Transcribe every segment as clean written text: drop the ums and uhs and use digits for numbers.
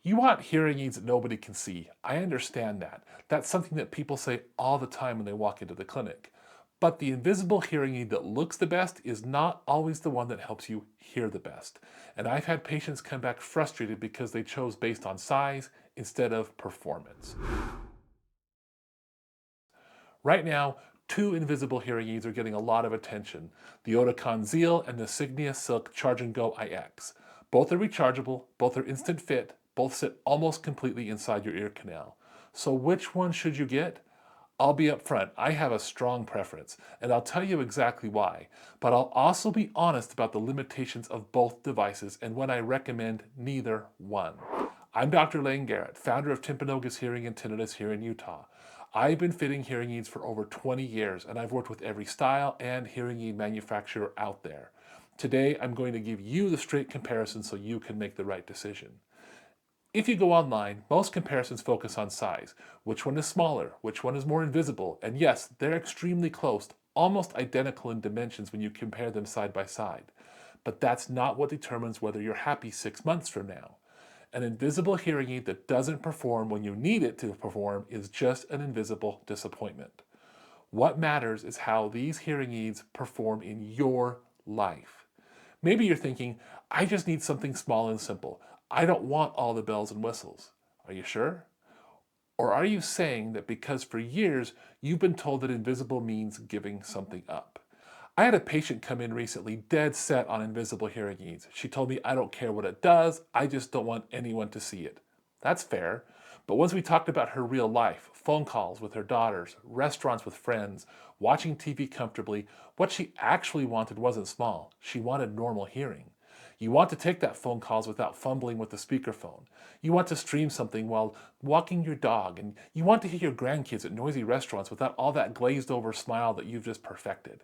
You want hearing aids that nobody can see. I understand that. That's something that people say all the time when they walk into the clinic. But the invisible hearing aid that looks the best is not always the one that helps you hear the best. And I've had patients come back frustrated because they chose based on size instead of performance. Right now, two invisible hearing aids are getting a lot of attention, the Oticon Zeal and the Signia Silk Charge and Go IX. Both are rechargeable, both are instant fit, both sit almost completely inside your ear canal. So which one should you get? I'll be upfront, I have a strong preference, and I'll tell you exactly why, but I'll also be honest about the limitations of both devices and when I recommend neither one. I'm Dr. Lane Garrett, founder of Timpanogos Hearing and Tinnitus here in Utah. I've been fitting hearing aids for over 20 years, and I've worked with every style and hearing aid manufacturer out there. Today, I'm going to give you the straight comparison so you can make the right decision. If you go online, most comparisons focus on size. Which one is smaller? Which one is more invisible? And yes, they're extremely close, almost identical in dimensions when you compare them side by side. But that's not what determines whether you're happy 6 months from now. An invisible hearing aid that doesn't perform when you need it to perform is just an invisible disappointment. What matters is how these hearing aids perform in your life. Maybe you're thinking, I just need something small and simple. I don't want all the bells and whistles. Are you sure? Or are you saying that because for years you've been told that invisible means giving something up? I had a patient come in recently dead set on invisible hearing aids. She told me, I don't care what it does, I just don't want anyone to see it. That's fair. But once we talked about her real life, phone calls with her daughters, restaurants with friends, watching TV comfortably, what she actually wanted wasn't small. She wanted normal hearing. You want to take that phone calls without fumbling with the speakerphone. You want to stream something while walking your dog, and you want to hear your grandkids at noisy restaurants without all that glazed over smile that you've just perfected.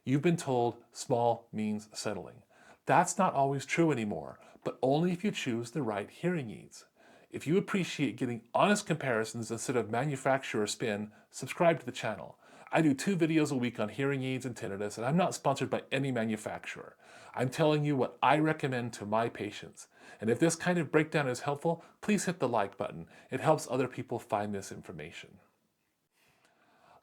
You've been told small means settling. That's not always true anymore, but only if you choose the right hearing aids. If you appreciate getting honest comparisons instead of manufacturer spin, subscribe to the channel. I do 2 videos a week on hearing aids and tinnitus, and I'm not sponsored by any manufacturer. I'm telling you what I recommend to my patients. And if this kind of breakdown is helpful, please hit the like button. It helps other people find this information.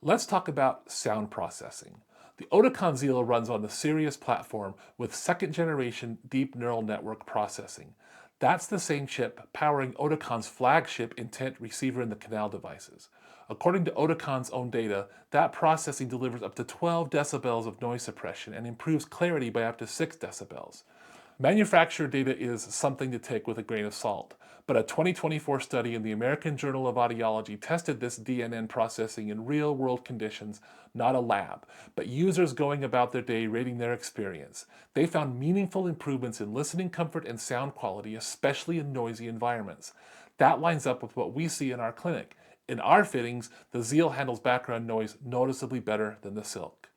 Let's talk about sound processing. The Oticon Zeal runs on the Sirius platform with second generation deep neural network processing. That's the same chip powering Oticon's flagship intent receiver in the canal devices. According to Oticon's own data, that processing delivers up to 12 decibels of noise suppression and improves clarity by up to 6 decibels. Manufacturer data is something to take with a grain of salt, but a 2024 study in the American Journal of Audiology tested this DNN processing in real-world conditions, not a lab, but users going about their day rating their experience. They found meaningful improvements in listening comfort and sound quality, especially in noisy environments. That lines up with what we see in our clinic. In our fittings, the Zeal handles background noise noticeably better than the Silk.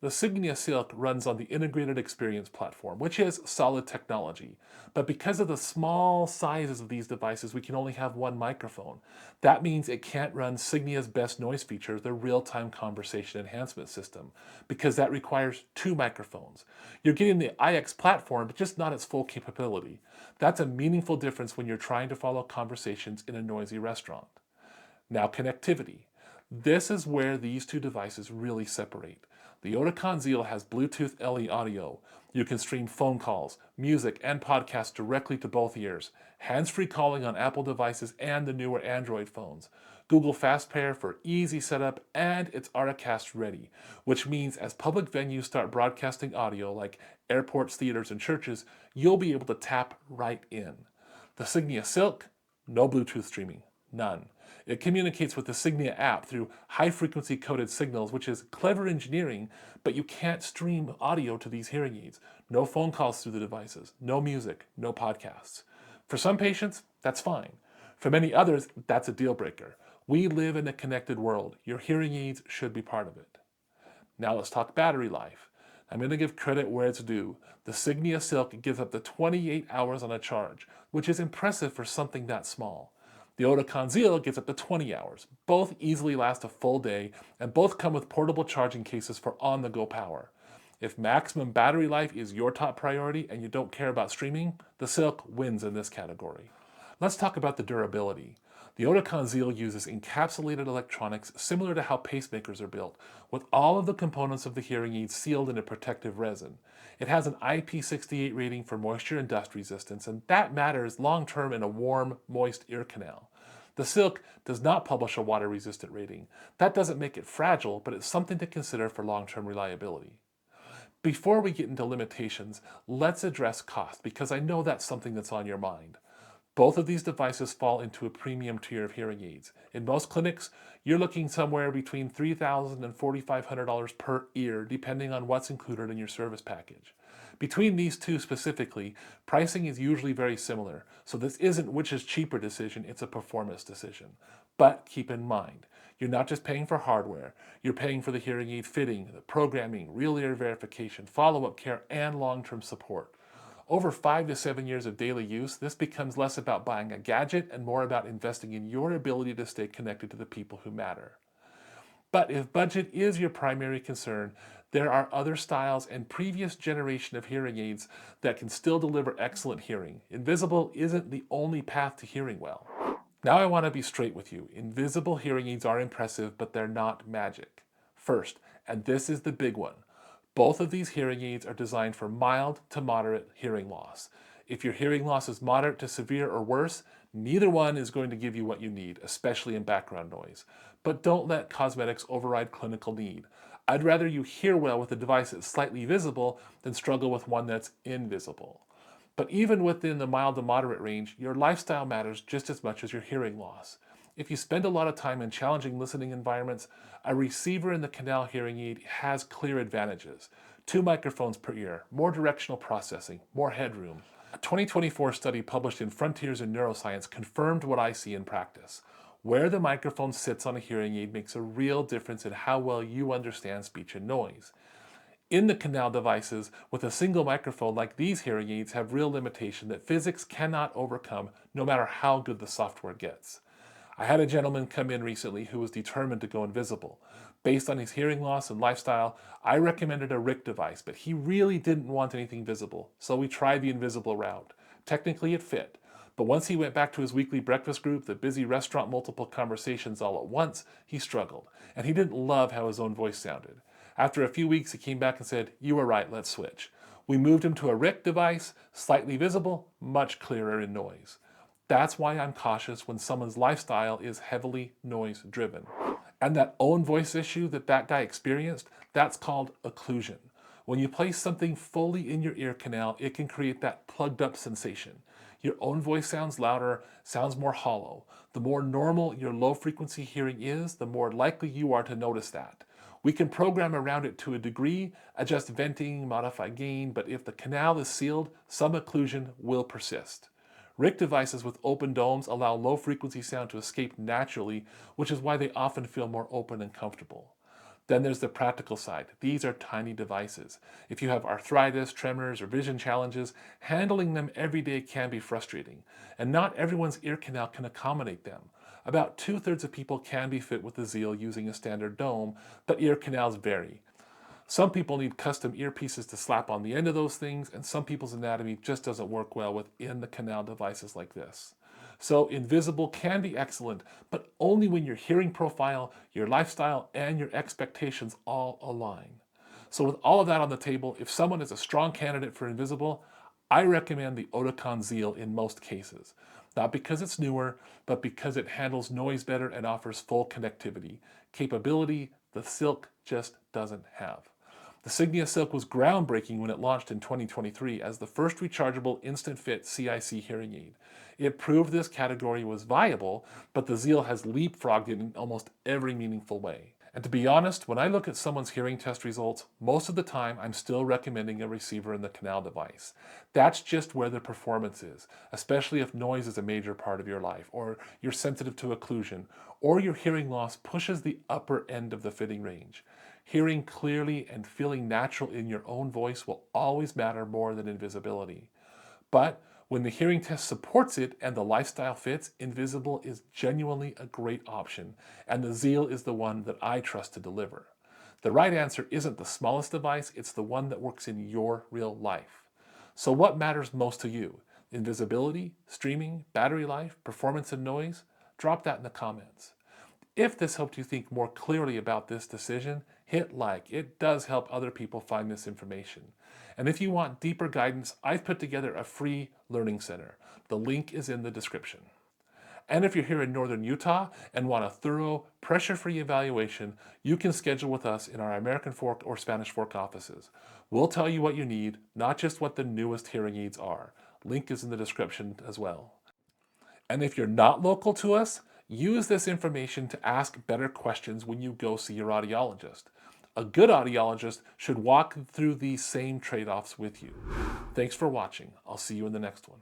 The Signia Silk runs on the Integrated Experience platform, which is solid technology. But because of the small sizes of these devices, we can only have one microphone. That means it can't run Signia's best noise feature, the real-time conversation enhancement system, because that requires 2 microphones. You're getting the IX platform, but just not its full capability. That's a meaningful difference when you're trying to follow conversations in a noisy restaurant. Now, connectivity. This is where these 2 devices really separate. The Oticon Zeal has Bluetooth LE audio. You can stream phone calls, music, and podcasts directly to both ears. Hands-free calling on Apple devices and the newer Android phones. Google Fast Pair for easy setup, and it's Articast ready, which means as public venues start broadcasting audio like airports, theaters, and churches, you'll be able to tap right in. The Signia Silk, no Bluetooth streaming, none. It communicates with the Signia app through high-frequency coded signals, which is clever engineering, but you can't stream audio to these hearing aids. No phone calls through the devices, no music, no podcasts. For some patients, that's fine. For many others, that's a deal breaker. We live in a connected world. Your hearing aids should be part of it. Now let's talk battery life. I'm going to give credit where it's due. The Signia Silk gives up to 28 hours on a charge, which is impressive for something that small. The Oticon Zeal gets up to 20 hours. Both easily last a full day, and both come with portable charging cases for on-the-go power. If maximum battery life is your top priority and you don't care about streaming, the Silk wins in this category. Let's talk about the durability. The Oticon Zeal uses encapsulated electronics similar to how pacemakers are built, with all of the components of the hearing aid sealed in a protective resin. It has an IP68 rating for moisture and dust resistance, and that matters long term in a warm, moist ear canal. The Silk does not publish a water resistant rating. That doesn't make it fragile, but it's something to consider for long term reliability. Before we get into limitations, let's address cost because I know that's something that's on your mind. Both of these devices fall into a premium tier of hearing aids. In most clinics, you're looking somewhere between $3,000 and $4,500 per ear, depending on what's included in your service package. Between these two specifically, pricing is usually very similar, so this isn't which is cheaper decision, it's a performance decision. But keep in mind, you're not just paying for hardware, you're paying for the hearing aid fitting, the programming, real ear verification, follow-up care, and long-term support. Over 5 to 7 years of daily use, this becomes less about buying a gadget and more about investing in your ability to stay connected to the people who matter. But if budget is your primary concern, there are other styles and previous generation of hearing aids that can still deliver excellent hearing. Invisible isn't the only path to hearing well. Now I want to be straight with you. Invisible hearing aids are impressive, but they're not magic. First, and this is the big one, both of these hearing aids are designed for mild to moderate hearing loss. If your hearing loss is moderate to severe or worse, neither one is going to give you what you need, especially in background noise. But don't let cosmetics override clinical need. I'd rather you hear well with a device that's slightly visible than struggle with one that's invisible. But even within the mild to moderate range, your lifestyle matters just as much as your hearing loss. If you spend a lot of time in challenging listening environments, a receiver in the canal hearing aid has clear advantages. 2 microphones per ear, more directional processing, more headroom. A 2024 study published in Frontiers in Neuroscience confirmed what I see in practice. Where the microphone sits on a hearing aid makes a real difference in how well you understand speech and noise. In the canal devices, with a single microphone like these hearing aids have real limitation that physics cannot overcome no matter how good the software gets. I had a gentleman come in recently who was determined to go invisible. Based on his hearing loss and lifestyle, I recommended a RIC device, but he really didn't want anything visible, so we tried the invisible route. Technically it fit, but once he went back to his weekly breakfast group, the busy restaurant, multiple conversations all at once, he struggled, and he didn't love how his own voice sounded. After a few weeks, he came back and said, "You were right, let's switch." We moved him to a RIC device, slightly visible, much clearer in noise. That's why I'm cautious when someone's lifestyle is heavily noise driven. And that own voice issue that guy experienced, that's called occlusion. When you place something fully in your ear canal, it can create that plugged up sensation. Your own voice sounds louder, sounds more hollow. The more normal your low frequency hearing is, the more likely you are to notice that. We can program around it to a degree, adjust venting, modify gain, but if the canal is sealed, some occlusion will persist. RIC devices with open domes allow low frequency sound to escape naturally, which is why they often feel more open and comfortable. Then there's the practical side. These are tiny devices. If you have arthritis, tremors, or vision challenges, handling them every day can be frustrating, and not everyone's ear canal can accommodate them. About 2/3 of people can be fit with the Zeal using a standard dome, but ear canals vary. Some people need custom earpieces to slap on the end of those things, and some people's anatomy just doesn't work well within the canal devices like this. So invisible can be excellent, but only when your hearing profile, your lifestyle, and your expectations all align. So with all of that on the table, if someone is a strong candidate for invisible, I recommend the Oticon Zeal in most cases. Not because it's newer, but because it handles noise better and offers full connectivity. Capability the Silk just doesn't have. The Signia Silk was groundbreaking when it launched in 2023 as the first rechargeable instant fit CIC hearing aid. It proved this category was viable, but the Zeal has leapfrogged it in almost every meaningful way. And to be honest, when I look at someone's hearing test results, most of the time I'm still recommending a receiver in the canal device. That's just where the performance is, especially if noise is a major part of your life, or you're sensitive to occlusion, or your hearing loss pushes the upper end of the fitting range. Hearing clearly and feeling natural in your own voice will always matter more than invisibility. But when the hearing test supports it and the lifestyle fits, invisible is genuinely a great option, and the Zeal is the one that I trust to deliver. The right answer isn't the smallest device, it's the one that works in your real life. So what matters most to you? Invisibility, streaming, battery life, performance and noise? Drop that in the comments. If this helped you think more clearly about this decision, hit like. It does help other people find this information. And if you want deeper guidance, I've put together a free learning center. The link is in the description. And if you're here in northern Utah and want a thorough, pressure-free evaluation, you can schedule with us in our American Fork or Spanish Fork offices. We'll tell you what you need, not just what the newest hearing aids are. Link is in the description as well. And if you're not local to us, use this information to ask better questions when you go see your audiologist. A good audiologist should walk through these same trade-offs with you. Thanks for watching. I'll see you in the next one.